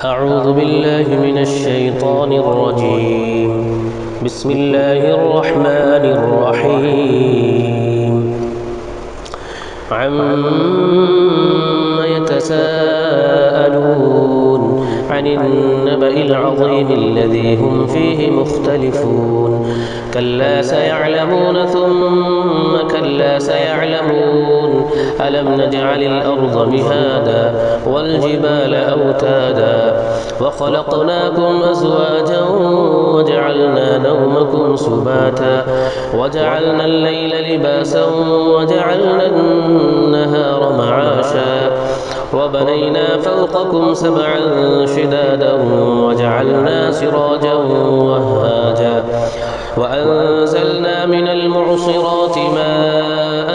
أعوذ بالله من الشيطان الرجيم. بسم الله الرحمن الرحيم. عما يتساءلون عن النبأ العظيم الذي هم فيه مختلفون. كلا سيعلمون ثم كلا سيعلمون. ألم نجعل الأرض مهادا والجبال أوتادا وخلقناكم أزواجا وجعلنا نومكم سباتا وجعلنا الليل لباسا وجعلنا النهار معاشا وبنينا فوقكم سبعا شدادا وجعلنا سراجا وهاجا وأنزلنا من المعصرات ماء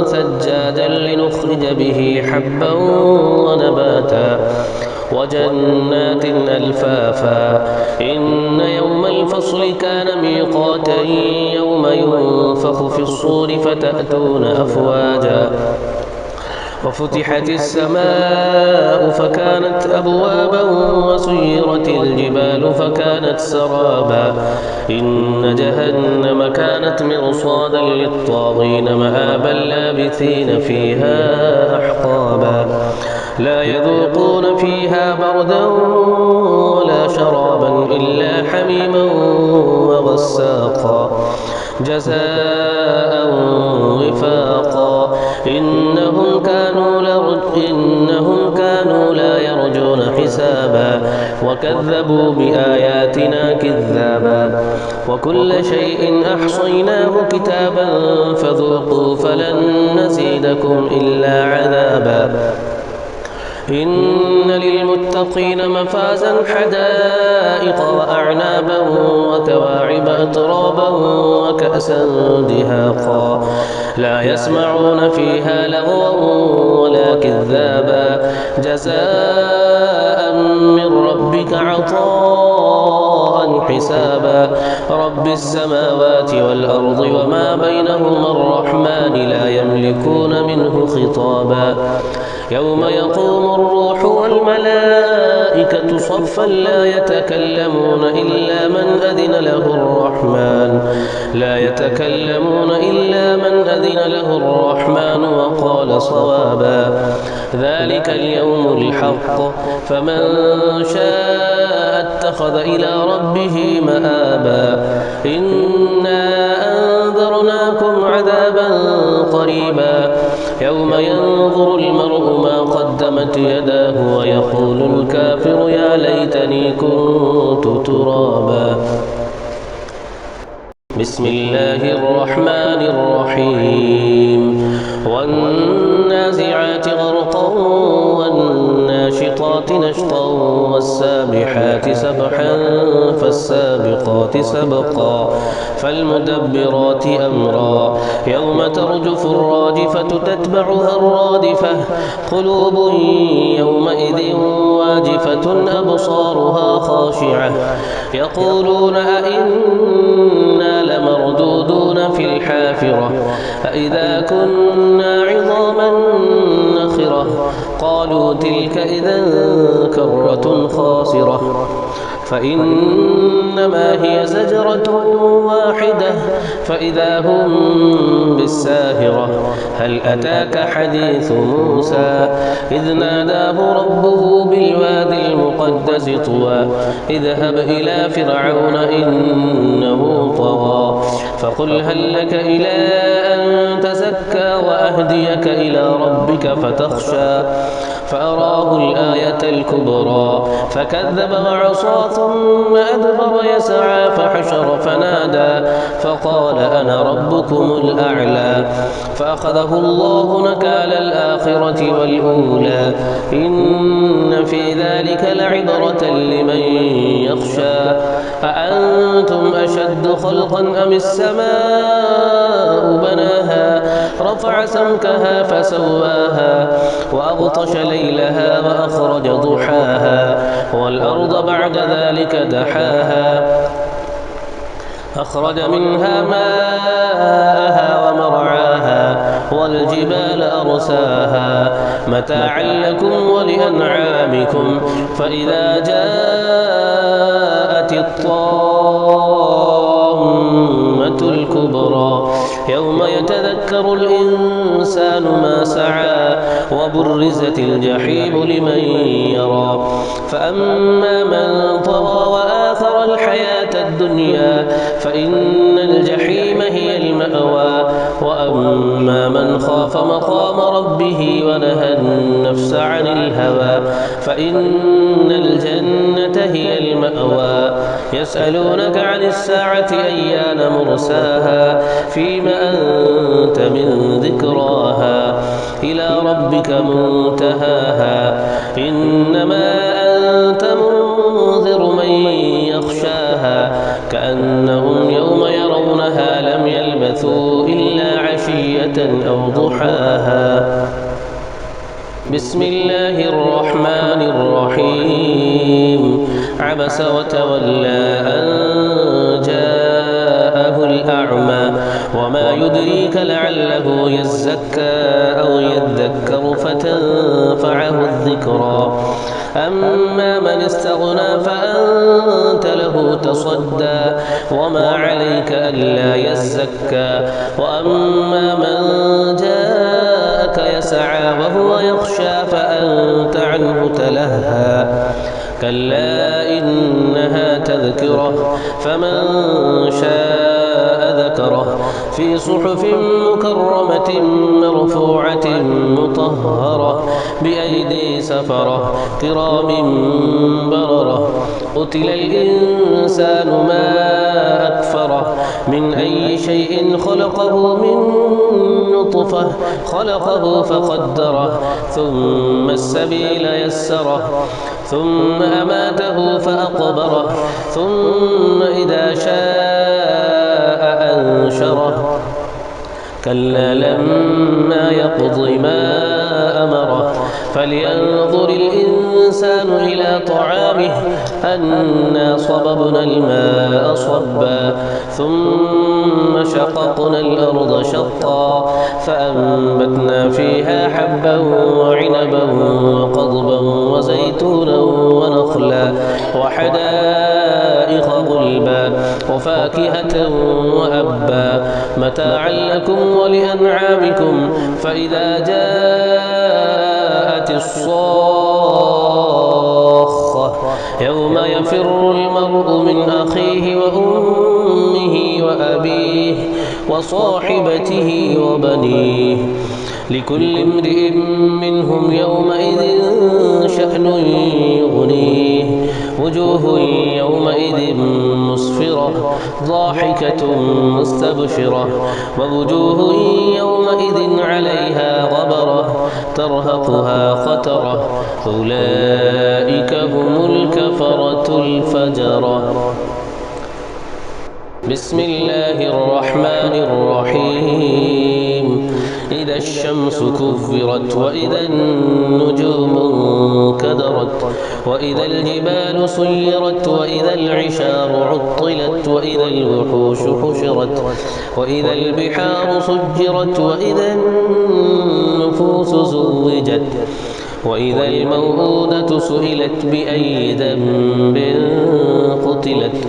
ثجاجا لنخرج به حبا ونباتا وجنات ألفافا إن يوم الفصل كان ميقاتا يوم ينفخ في الصور فتأتون أفواجا وفتحت السماء فكانت أبوابا وسيرت الجبال فكانت سرابا إن جهنم كانت مرصادا للطاغين مآبا لابثين فيها أحقابا لا يذوقون فيها بردا ولا شرابا إلا حميما وغساقا جزاء وفاقا إنهم كانوا لا يرجون حسابا وكذبوا بآياتنا كذابا وكل شيء أحصيناه كتابا فذوقوا فلن نزيدكم إلا عذابا إن للمتقين مفازا حدائق وأعنابا وكواعب أترابا وكأسا دهاقا لا يسمعون فيها لغوا ولا كذابا جزاء من ربك عطاء حسابا رب السماوات والأرض وما بينهما الرحمن لا يملكون منه خطابا يوم يقوم الروح والملائكة صفا لا يتكلمون إلا من أذن له الرحمن وقال صوابا ذلك اليوم الحق فمن شاء اتخذ إلى ربه مآبا إنا أنذرناكم عذابا قريبا يوم ينظر المرء ما قدمت يداه ويقول الكافر يا ليتني كنت ترابا بسم الله الرحمن الرحيم والنازعات غرقا والناشطات نشطا والسابحات سبحا فالسابقات سبقا فالمدبرات أمرا يوم ترجف الراجفة تتبعها الرادفة قلوب يومئذ واجفة أبصارها خاشعة يقولون أئنا لمردودون في الحافرة أئذا كنا عظاما نخرة قالوا تلك إذا كرة خاسرة فإنما هي زجرة واحدة فإذا هم بالساهرة هل أتاك حديث موسى إذ ناداه ربه بالوادي المقدس طوى اذهب إلى فرعون إنه طغى فقل هل لك إلى أن تزكى وأهديك إلى ربك فتخشى فأراه الآية الكبرى فكذب وعصى ثم أدبر يسعى فحشر فنادى فقال أنا ربكم الأعلى فأخذه الله نكال الآخرة والأولى إن في ذلك لعبرة لمن يخشى أأنتم أشد خلقا أم السماء بناها رفع سمكها فسواها وأغطش ليلها وأخرج ضحاها والأرض بعد ذلك دحاها أخرج منها ماءها ومرعاها والجبال أرساها متاعا لكم ولأنعامكم فإذا جاءت الطامة الكبرى يوم يتذكر الإنسان ما سعى وبرزت الجحيم لمن يرى فأما من طغى وآثر الحياة الدنيا فإن الجحيم هي المأوى وأما من خاف مقام ربه ونهى النفس عن الهوى فإن الجنة هي المأوى يسألونك عن الساعة أيان مرساها فيم أنت من ذكراها إلى ربك منتهاها إنما أنت منذر من يخشاها كأنهم يوم يرونها لم يلبثوا إلا عشية أو ضحاها بسم الله الرحمن الرحيم عبس وتولى أن جاءه الأعمى وما يدريك لعله يزكى أو يذكر فتنفعه الذكرى أما من استغنى فأنت له تصدى وما عليك ألا يزكى وأما من جاءك يسعى وهو يخشى فأنت عنه تلهى كلا إنها تذكرة فمن شاء ذكره في صحف مكرمة مرفوعة مطهرة بأيدي سفرة كرام بررة قتل الإنسان ما أكفره من أي شيء خلقه من نطفة خلقه فقدره ثم السبيل يسره ثم أماته فأقبره ثم إذا شاء أنشره كلا لما يقض ما أمره فلينظر الإنسان إلى طعامه أنا صببنا الماء صبا ثم شققنا الأرض شقا فأنبتنا فيها حبا وعنبا وقضبا وزيتونا ونخلا وحدائق غلبا وفاكهة وأبا متاعا لكم ولأنعامكم فإذا جاءت الصاخة يوم يفر المرء من أخيه وأمه وأبيه وصاحبته وبنيه لكل امرئ منهم يومئذ شأن يغنيه وجوه يومئذ مسفرة ضاحكة مستبشرة ووجوه يومئذ عليها غبرة ترهقها قترة أولئك هم الكفرة الفجرة بسم الله الرحمن الرحيم إذا الشمس كفرت وإذا النجوم انكدرت وإذا الجبال سيرت وإذا العشار عطلت وإذا الوحوش حشرت وإذا البحار سجرت وإذا النفوس زوجت وإذا الموءودة سئلت بأي ذنب قتلت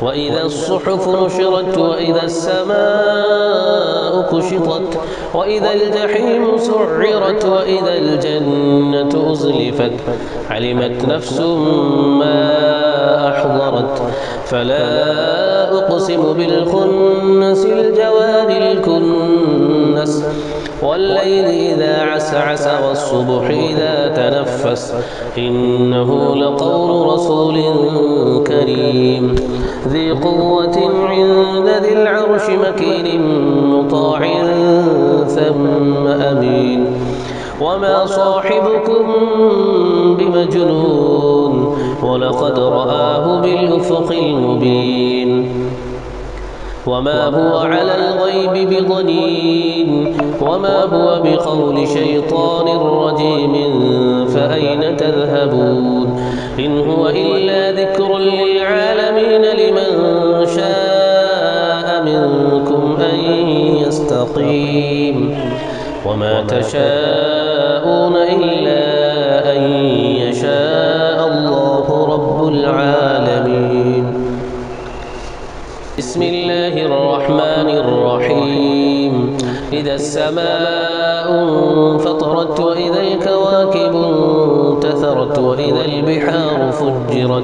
وإذا الصحف نشرت وإذا السماء كشطت وإذا الجحيم سعرت وإذا الجنة أزلفت علمت نفس ما أحضرت فلا أقسم بالخنس الجوار الكنس والليل إذا عسعس والصبح إذا تنفس إنه لقول رسول كريم ذي قوة عند ذي العرش مكين مطاع ثم أمين وما صاحبكم بمجنون ولقد رآه بالأفق المبين وما هو على الغيب بضنين وما هو بقول شيطان رجيم فأين تذهبون إن هو إلا ذكر للعالمين لمن شاء يستقيم وما تشاءون إلا أن يشاء الله رب العالمين. بسم الله الرحمن الرحيم. إذا السماء انفطرت وإذا الكواكب انتثرت وإذا البحار فجرت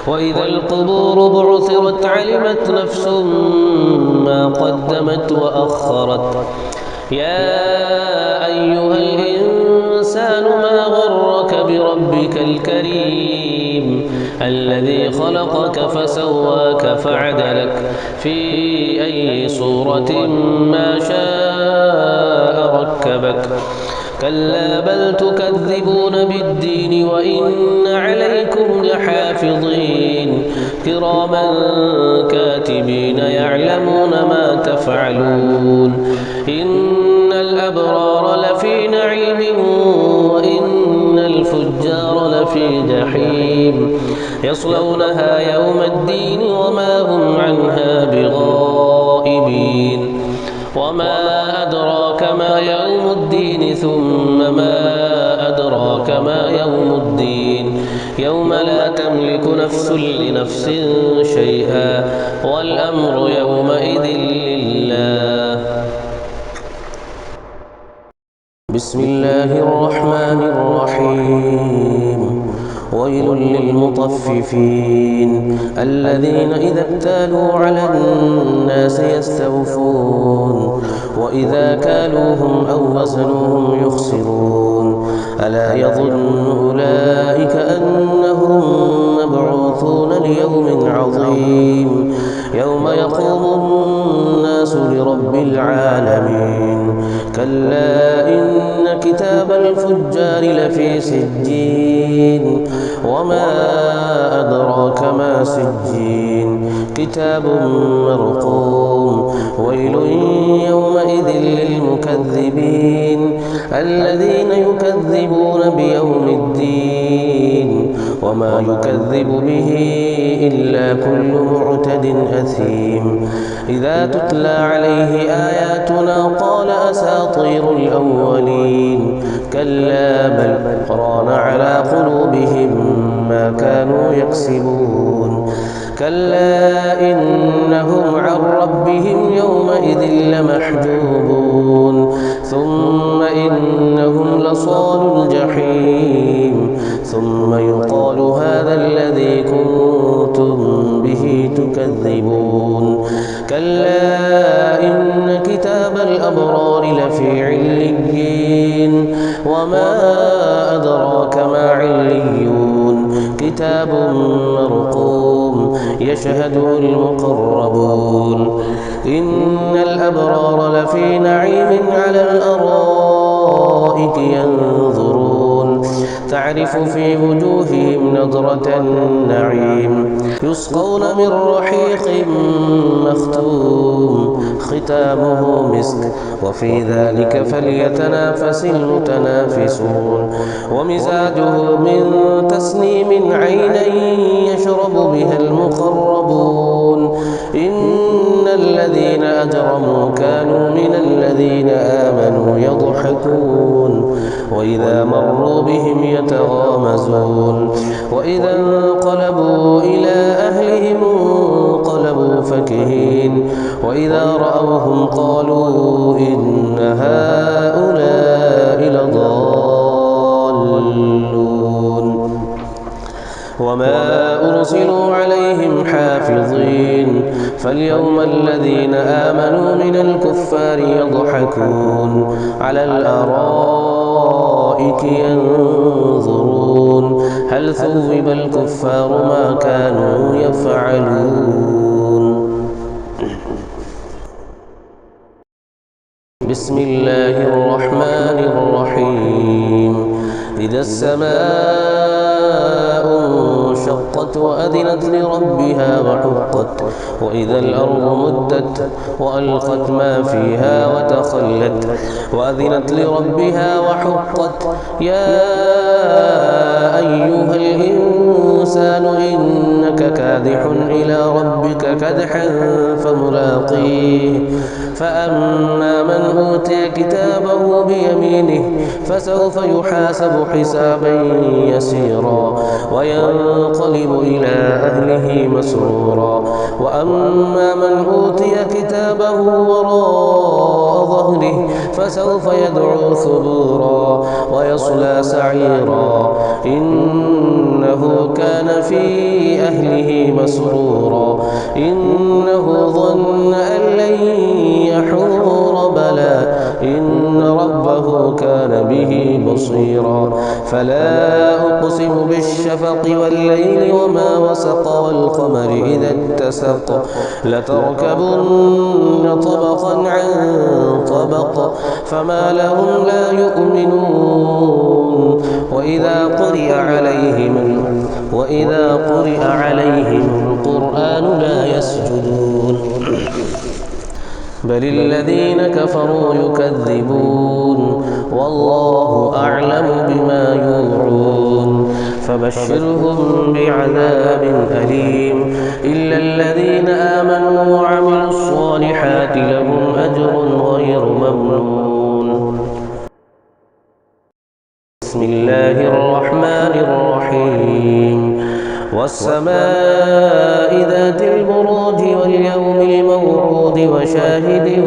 وإذا القبور بعثرت علمت نفس ما قدمت وأخرت. يا أيها الإنسان ما غرك بربك الكريم الذي خلقك فسواك فعدلك في أي صورة ما شاء ركبك. كلا بل تكذبون بالدين وإن عليكم لحافظين كراما كاتبين يعلمون ما تفعلون. إن الأبرار لفي نعيم وإن الفجار لفي جحيم يصلونها يوم الدين وما هم عنها بغائبين. وما أدراك ما يوم الدين ثم ما أدراك ما يوم الدين يوم لا تملك نفس لنفس شيئا والأمر يومئذ لله. بسم الله الرحمن الرحيم. ويل للمطففين الذين إذا اكتالوا على الناس يستوفون وإذا كالوهم أو وزنوهم يخسرون. ألا يظن أولئك أنهم مبعوثون ليوم عظيم يوم يقوم الناس لرب العالمين. كلا إن كتاب الفجار لفي سجين وما أدراك ما سجين كتاب مرقوم. ويل يومئذ للمكذبين الذين يكذبون بيوم الدين وما يكذب به إلا كل معتد أثيم. إذا تتلى عليه آياتنا قال أساطير الأولين. كلا بل ران على قلوبهم ما كانوا يكسبون. كلا إنهم عن ربهم يومئذ لمحجوبون. ثم إنهم لصالوا الجحيم ثم يقال هذا الذي كنتم به تكذبون. كلا إن كتاب الأبرار لفي عليين وما أدراك ما عليون كتاب مرقوم يشهده المقربون. إن الأبرار لفي نعيم على الأرائك ينظرون تعرف في وجوههم نضرة النعيم يسقون من رحيق مختوم ختامه مسك وفي ذلك فليتنافس المتنافسون. ومزاجه من تسنيم عينا يشرب بها المقربون. إن الذين أجرموا كانوا من الذين آمنوا يضحكون وإذا مروا بهم يتغامزون. وإذا انقلبوا إلى أهلهم انقلبوا فكهين وإذا رأوهم قالوا إن هؤلاء لضالون. وما أرسلوا عليهم حافظين فاليوم الذين آمنوا من الكفار يضحكون على الأرائك ينظرون هل ثوب الكفار ما كانوا يفعلون. بسم الله الرحمن الرحيم. إذا السماء انشقت وأذنت لربها وحقت وإذا الأرض مدت وألقت ما فيها وتخلت وأذنت لربها وحقت. يا أيها الإنسان إنك كادح كادح إلى ربك كدحا فملاقيه فأما من أوتي كتابه بيمينه فسوف يحاسب حسابا يسيرا وينقلب إلى أهله مسرورا وأما من أوتي كتابه وراء ظهره فسوف يدعو ثبورا ويصلى سعيرا إنه كان في أهله مسرورا إنه ظن أن لن يحور بلى إن ربه كان به بصيرا فلا أقسم بالشفق والليل وما وسق والقمر إذا اتسق لتركبن طبقا عن طبق فما لهم لا يؤمنون وإذا قرئ عليهم القرآن لا يسجدون بل الذين كفروا يكذبون والله أعلم بما يوعون فبشرهم بعذاب أليم إلا الذين آمنوا وعملوا الصالحات لهم أجر غير ممنون. بسم الله الرحمن الرحيم والسماء ذات البروج واليوم الموعود وشاهد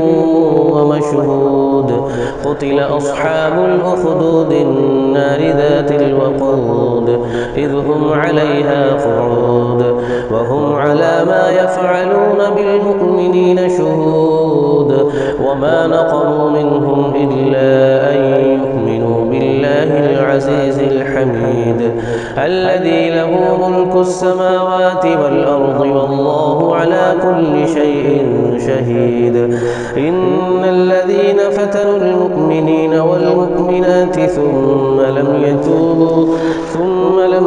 ومشهود قتل أصحاب الأخدود النار ذات الوقود إذ هم عليها قعود وهم على ما يفعلون بالمؤمنين شهود وما نقموا منهم إلا أن يؤمنوا بالله العزيز الحميد الذي له ملك السماوات والأرض والله على كل شيء شهيد إن الذين فتنوا المؤمنين والمؤمنات ثم لم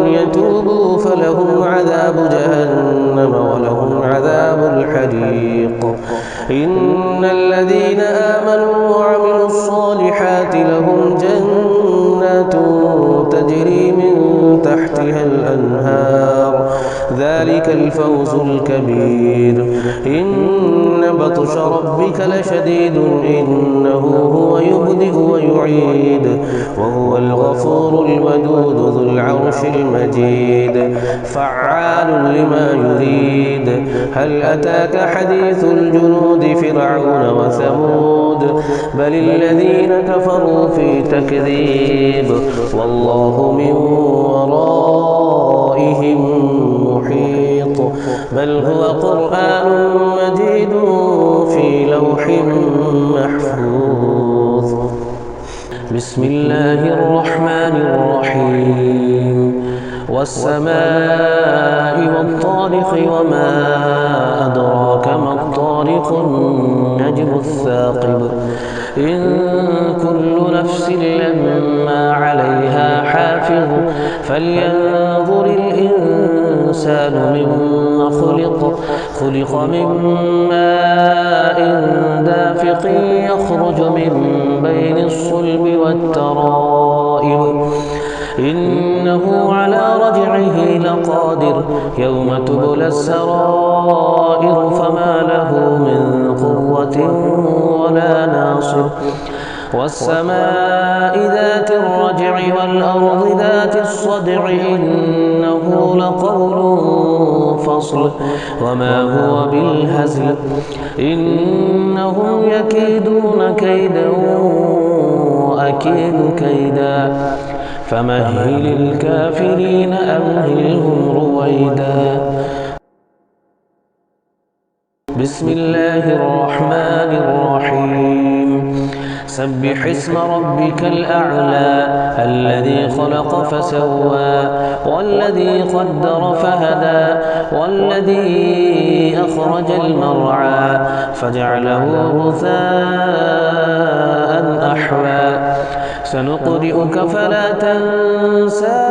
يتوبوا فلهم عذاب جهنم ولهم عذاب الحريق إن الذين آمنوا وعملوا الصالحات لهم جنات تجري من تحتها الأنهار ذلك الفوز الكبير إن بطش ربك لشديد إنه هو يبدئ ويعيد وهو الغفور الودود ذو العرش المجيد فعال لما يريد هل أتاك حديث الجنود فرعون وثمود بل الذين كفروا في تكذيب والله من ورائهم محيط بل هو قرآن مجيد في لوح محفوظ. بسم الله الرحمن الرحيم والسماء والطارق وما أدراك ما الطارق النجم الثاقب إن كل نفس لما عليها حافظ فلينظر الإنسان مما خلق من ماء دافق يخرج من بين الصلب والترائب إنه على رجعه لقادر يوم تبلى السرائر فما له من قوة ولا ناصر والسماء ذات الرجع والأرض ذات الصدع إنه لقول فصل وما هو بالهزل إنهم يكيدون كيدا وأكيد كيدا فمهل الكافرين أمهلهم رويدا. بسم الله الرحمن الرحيم سبح اسم ربك الأعلى الذي خلق فسوى والذي قدر فهدى والذي أخرج المرعى فجعله غثاء أحوى سنقرئك فلا تنسى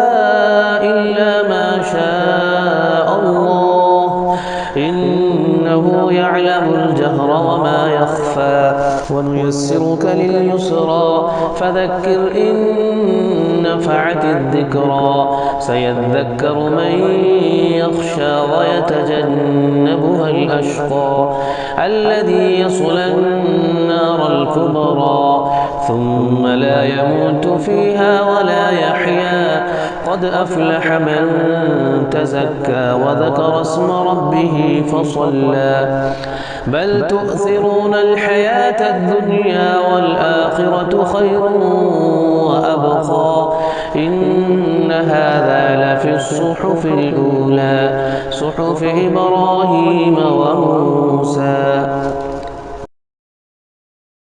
إلا ما شاء الله إنه يعلم الجهر وما يخفى ونيسرك لليسرى فذكر إن نفعت الذكرى سيذكر من يخشى ويتجنبها الأشقى الذي يصلى النار الكبرى ثم لا يموت فيها ولا يحيا قد أفلح من تزكى وذكر اسم ربه فصلى بل تؤثرون الحياة الدنيا والآخرة خير وأبقى إن هذا لفي الصحف الأولى صحف إبراهيم وموسى.